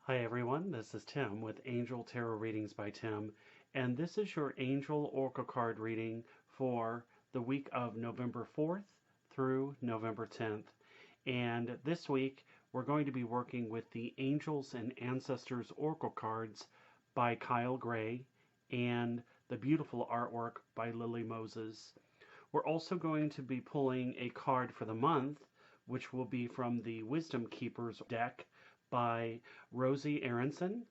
Hi everyone, this is Tim with Angel Tarot Readings by Tim, and this is your Angel Oracle card reading for the week of November 4th through November 10th. And this week we're going to be working with the Angels and Ancestors Oracle cards by Kyle Gray and the beautiful artwork by Lily Moses. We're also going to be pulling a card for the month, which will be from the Wisdom Keepers deck by Rosy, Aronson.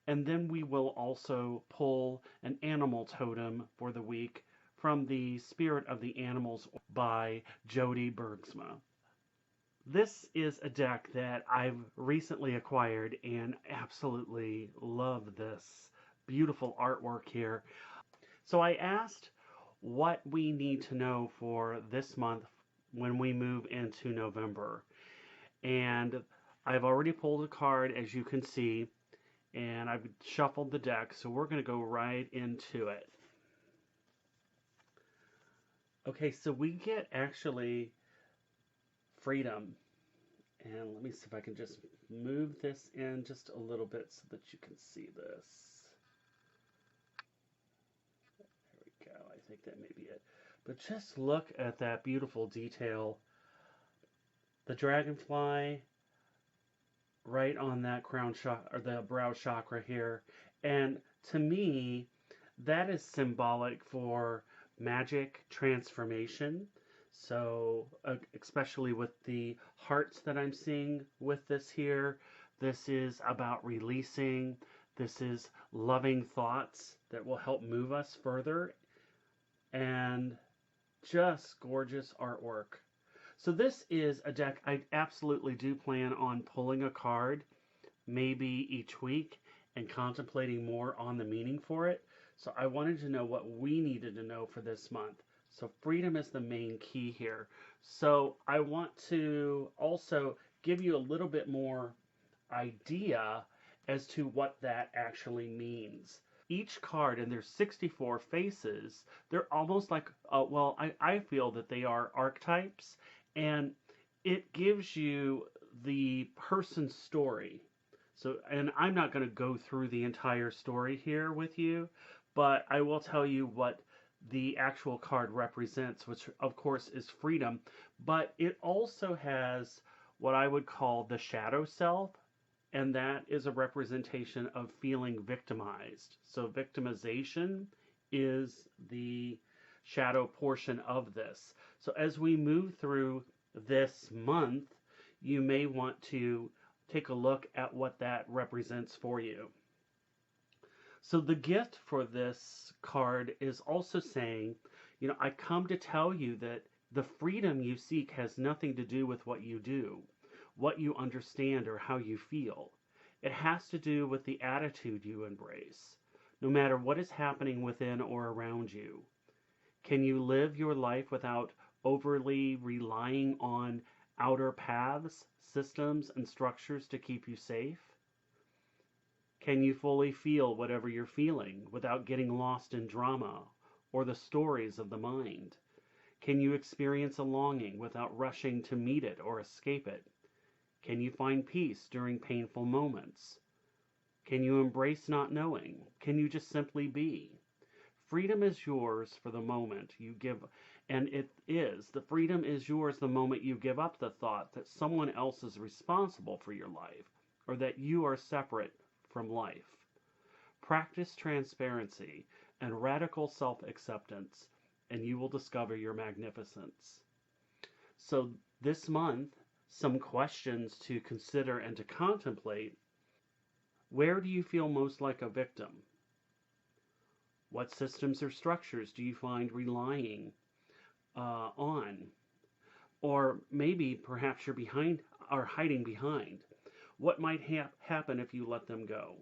And then we will also pull an animal totem for the week from the Spirit of the Animals by Jody Bergsma. This is a deck that I've recently acquired and absolutely love this beautiful artwork here. So I asked what we need to know for this month when we move into November. And I've already pulled a card, as you can see, and I've shuffled the deck, so we're going to go right into it. Okay, so we get actually freedom. And let me see if I can just move this in just a little bit so that you can see this. There we go. I think that may be it. But just look at that beautiful detail. The dragonfly right on that crown chakra, or the brow chakra here. And to me, that is symbolic for magic transformation. So, especially with the hearts that I'm seeing with this here, this is about releasing. This is loving thoughts that will help move us further. And just gorgeous artwork. So this is a deck I absolutely do plan on pulling a card maybe each week and contemplating more on the meaning for it. So I wanted to know what we needed to know for this month. So freedom is the main key here. So I want to also give you a little bit more idea as to what that actually means. Each card, and there's 64 faces, they're almost like, I feel that they are archetypes, and it gives you the person's story. So, and I'm not going to go through the entire story here with you, but I will tell you what the actual card represents, which of course is freedom, but it also has what I would call the shadow self, and that is a representation of feeling victimized. So victimization is the shadow portion of this. So as we move through this month, you may want to take a look at what that represents for you. So the gift for this card is also saying, I come to tell you that the freedom you seek has nothing to do with what you do, what you understand, or how you feel. It has to do with the attitude you embrace, no matter what is happening within or around you. Can you live your life without overly relying on outer paths, systems, and structures to keep you safe? Can you fully feel whatever you're feeling without getting lost in drama or the stories of the mind? Can you experience a longing without rushing to meet it or escape it? Can you find peace during painful moments? Can you embrace not knowing? Can you just simply be? Freedom is yours for the moment you give, and the freedom is yours the moment you give up the thought that someone else is responsible for your life or that you are separate from life. Practice transparency and radical self-acceptance, and you will discover your magnificence. So this month, some questions to consider and to contemplate. Where do you feel most like a victim? What systems or structures do you find relying on? Or maybe perhaps you're behind or hiding behind. What might happen if you let them go?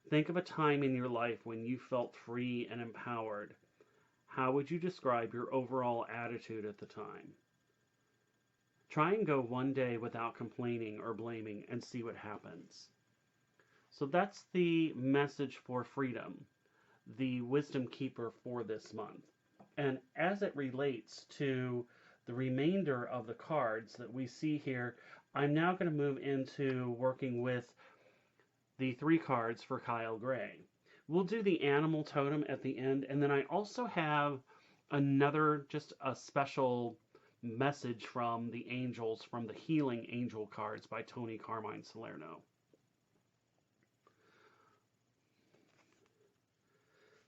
Think of a time in your life when you felt free and empowered. How would you describe your overall attitude at the time? Try and go one day without complaining or blaming and see what happens. So that's the message for freedom, the wisdom keeper for this month. And as it relates to the remainder of the cards that we see here, I'm now going to move into working with the 3 cards for Kyle Gray. We'll do the animal totem at the end, and then I also have another, just a special message from the angels, from the Healing Angel cards by Tony Carmine Salerno.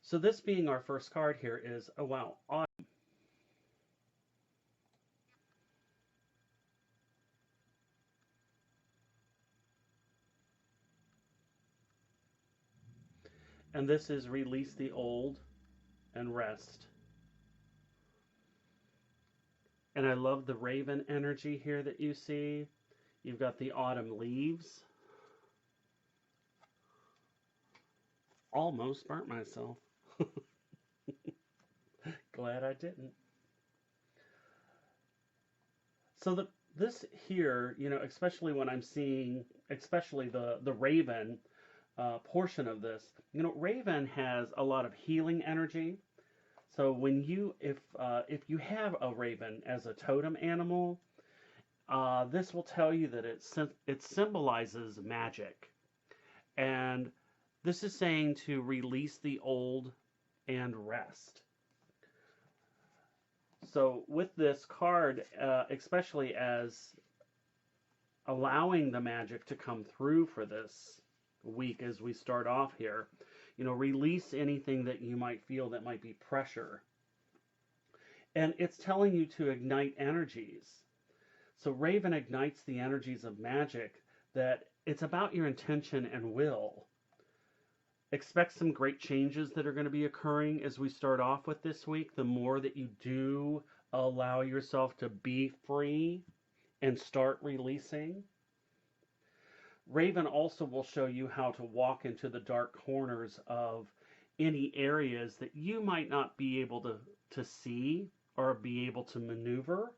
So this being our first card here is, oh wow, autumn. And this is release the old and rest. And I love the raven energy here that you see. You've got the autumn leaves. Almost burnt myself. Glad I didn't. So this here, especially when I'm seeing, especially the raven portion of this, raven has a lot of healing energy. So when if you have a raven as a totem animal, this will tell you that it symbolizes magic, and this is saying to release the old and rest. So with this card, especially as allowing the magic to come through for this week as we start off here, release anything that you might feel that might be pressure. And it's telling you to ignite energies. So Raven ignites the energies of magic, that it's about your intention and will. Expect some great changes that are going to be occurring as we start off with this week. The more that you do allow yourself to be free and start releasing. Raven also will show you how to walk into the dark corners of any areas that you might not be able to see or be able to maneuver.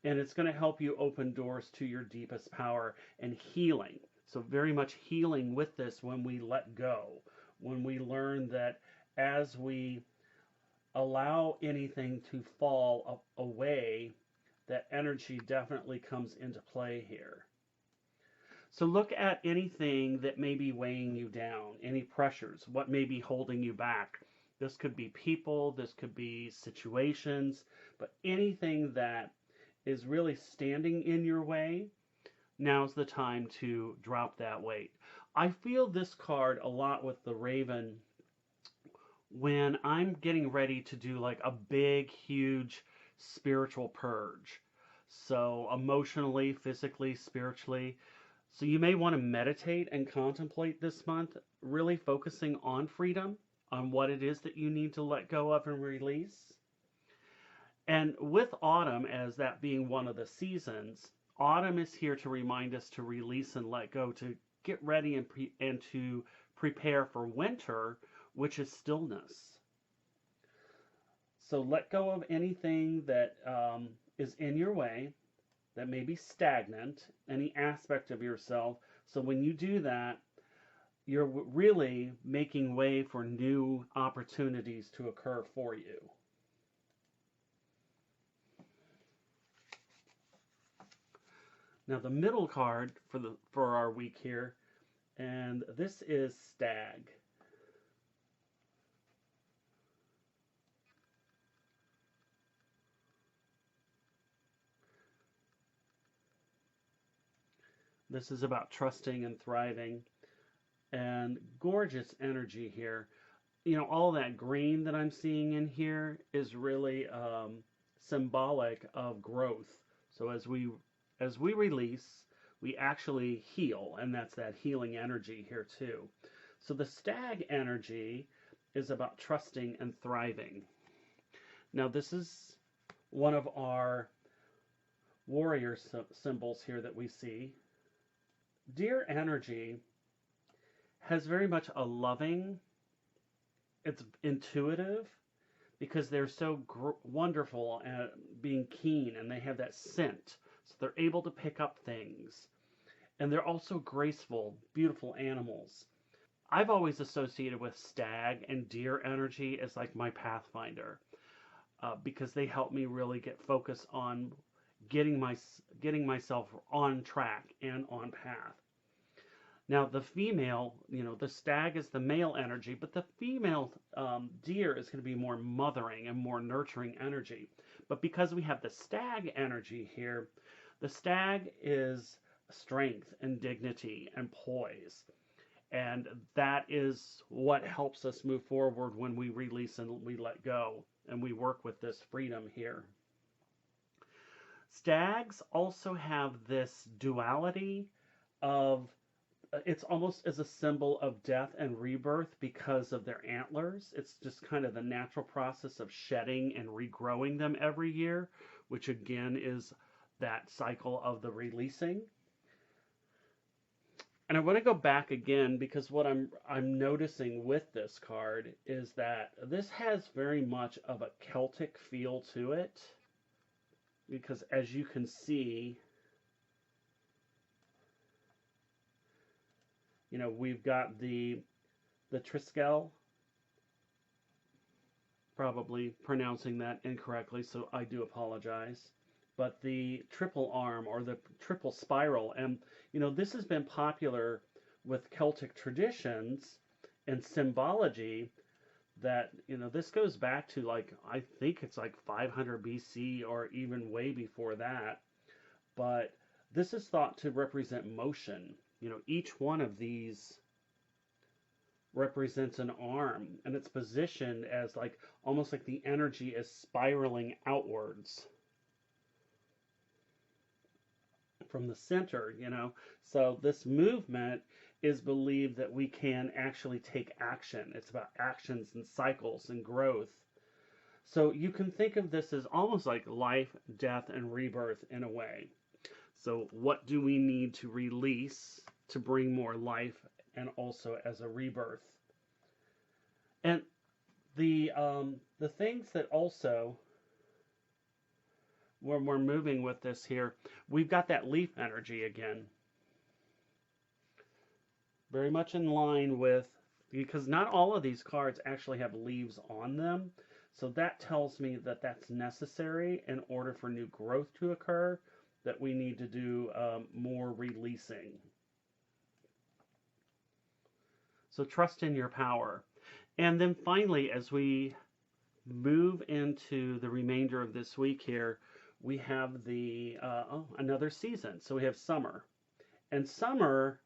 And it's going to help you open doors to your deepest power and healing. So very much healing with this when we let go, when we learn that as we allow anything to fall away, that energy definitely comes into play here. So look at anything that may be weighing you down, any pressures, what may be holding you back. This could be people, this could be situations, but anything that is really standing in your way, now's the time to drop that weight. I feel this card a lot with the Raven when I'm getting ready to do like a big, huge spiritual purge. So emotionally, physically, spiritually. So you may want to meditate and contemplate this month, really focusing on freedom, on what it is that you need to let go of and release. And with autumn, as that being one of the seasons, autumn is here to remind us to release and let go, to get ready and to prepare for winter, which is stillness. So let go of anything that is in your way, that may be stagnant, any aspect of yourself. So when you do that, you're really making way for new opportunities to occur for you. Now the middle card for our week here, and this is Stag. This is about trusting and thriving, and gorgeous energy here. All that green that I'm seeing in here is really symbolic of growth. So as we release, we actually heal, and that's that healing energy here too. So the Stag energy is about trusting and thriving. Now this is one of our warrior symbols here that we see. Deer energy has very much a loving, it's intuitive, because they're so wonderful at being keen, and they have that scent, so they're able to pick up things. And they're also graceful, beautiful animals. I've always associated with stag and deer energy as like my pathfinder, because they help me really get focused on getting myself on track and on path. Now, the female, the stag is the male energy, but the female deer is going to be more mothering and more nurturing energy. But because we have the stag energy here, the stag is strength and dignity and poise. And that is what helps us move forward when we release and we let go and we work with this freedom here. Stags also have this duality of it's almost as a symbol of death and rebirth because of their antlers. It's just kind of the natural process of shedding and regrowing them every year, which again is that cycle of the releasing. And I want to go back again because what I'm noticing with this card is that this has very much of a Celtic feel to it. Because as you can see, we've got the Triskel, probably pronouncing that incorrectly, so I do apologize. But the triple arm or the triple spiral, and this has been popular with Celtic traditions and symbology. That this goes back to I think it's like 500 BC or even way before that. But this is thought to represent motion. Each one of these represents an arm, and it's positioned as almost like the energy is spiraling outwards from the center. So this movement is believed that we can actually take action. It's about actions and cycles and growth. So you can think of this as almost like life, death, and rebirth in a way. So what do we need to release to bring more life and also as a rebirth? And the things that also, when we're moving with this here, we've got that leaf energy again. Very much in line with, because not all of these cards actually have leaves on them. So that tells me that that's necessary in order for new growth to occur, that we need to do more releasing. So trust in your power. And then finally, as we move into the remainder of this week here, we have the another season. So we have summer. And summer,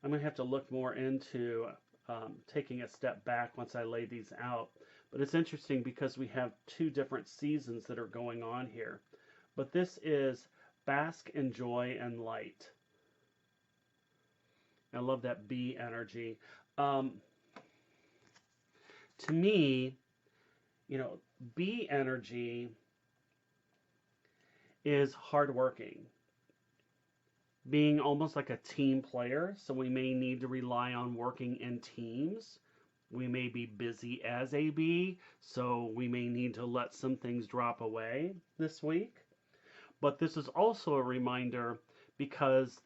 I'm going to have to look more into taking a step back once I lay these out. But it's interesting because we have two different seasons that are going on here. But this is bask in joy and light. I love that bee energy. To me, bee energy is hardworking, being almost like a team player. So we may need to rely on working in teams. We may be busy as a bee, so we may need to let some things drop away this week. But this is also a reminder because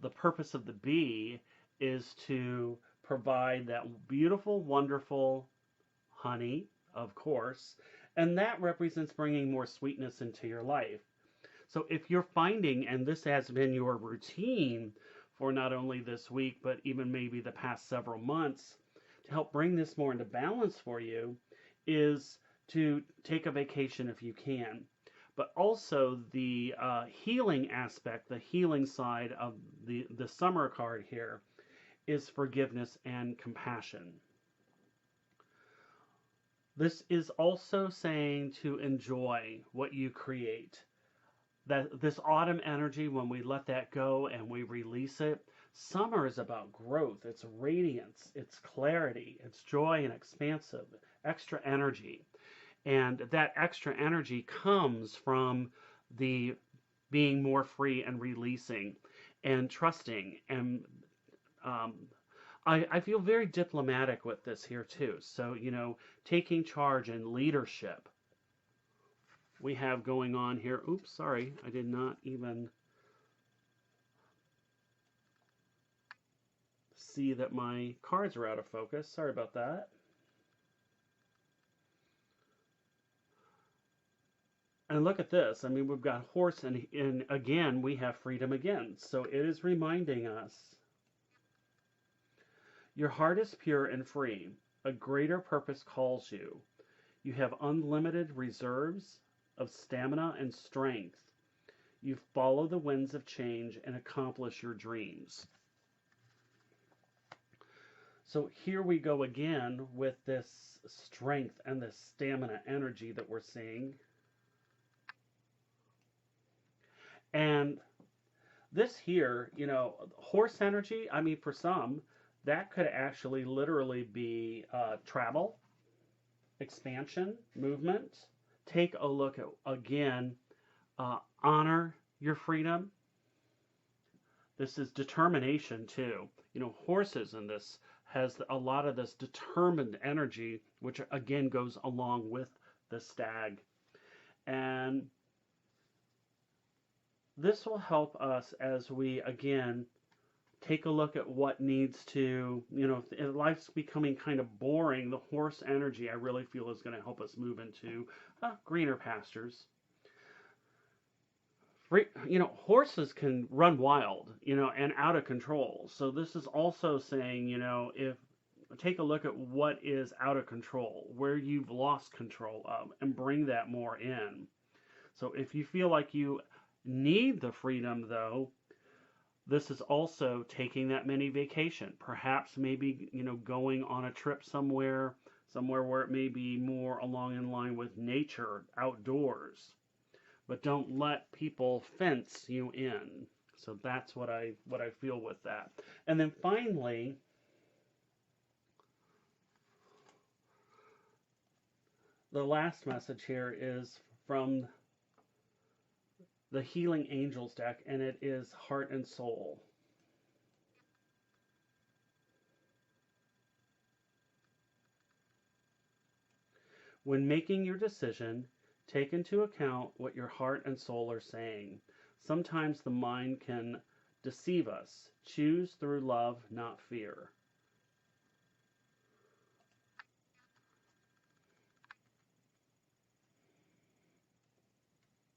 the purpose of the bee is to provide that beautiful, wonderful honey, of course, and that represents bringing more sweetness into your life. So if you're finding, and this has been your routine for not only this week, but even maybe the past several months, to help bring this more into balance for you, is to take a vacation if you can. But also the healing aspect, the healing side of the summer card here, is forgiveness and compassion. This is also saying to enjoy what you create. That this autumn energy, when we let that go and we release it, summer is about growth. It's radiance, it's clarity, it's joy and expansive, extra energy. And that extra energy comes from the being more free and releasing and trusting. And I feel very diplomatic with this here too. So, taking charge and leadership we have going on here. Oops, sorry, I did not even see that my cards are out of focus. Sorry about that. And look at this. I mean, we've got horse, and again, we have freedom again. So it is reminding us, your heart is pure and free. A greater purpose calls you. You have unlimited reserves of stamina and strength. You follow the winds of change and accomplish your dreams. So here we go again with this strength and this stamina energy that we're seeing. And this here, you know, horse energy, I mean, for some, that could actually literally be travel, expansion, movement. Take a look at, again, honor your freedom. This is determination too. You know, horses in this has a lot of this determined energy, which again goes along with the stag. And this will help us as we, again, take a look at what needs to, you know, if life's becoming kind of boring, the horse energy I really feel is going to help us move into greener pastures. You know, horses can run wild, you know, and out of control. So this is also saying, you know, if take a look at what is out of control, where you've lost control of, and bring that more in. So if you feel like you need the freedom, though, this is also taking that mini vacation. Perhaps maybe, you know, going on a trip somewhere where it may be more along in line with nature, outdoors. But don't let people fence you in. So that's what I feel with that. And then finally, the last message here is from the Healing Angels deck, and it is Heart and Soul. When making your decision, take into account what your heart and soul are saying. Sometimes the mind can deceive us. Choose through love, not fear.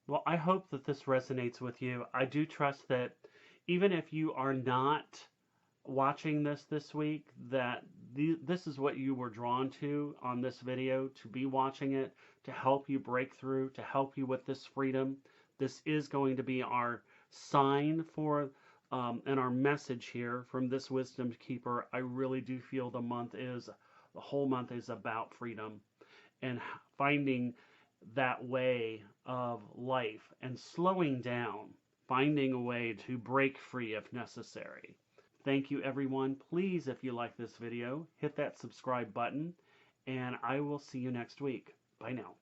Well, I hope that this resonates with you. I do trust that even if you are not watching this week, that this is what you were drawn to on this video, to be watching it, to help you break through, to help you with this freedom. This is going to be our sign for and our message here from this wisdom keeper. I really do feel the whole month is about freedom and finding that way of life and slowing down, finding a way to break free if necessary. Thank you, everyone. Please, if you like this video, hit that subscribe button, and I will see you next week. Bye now.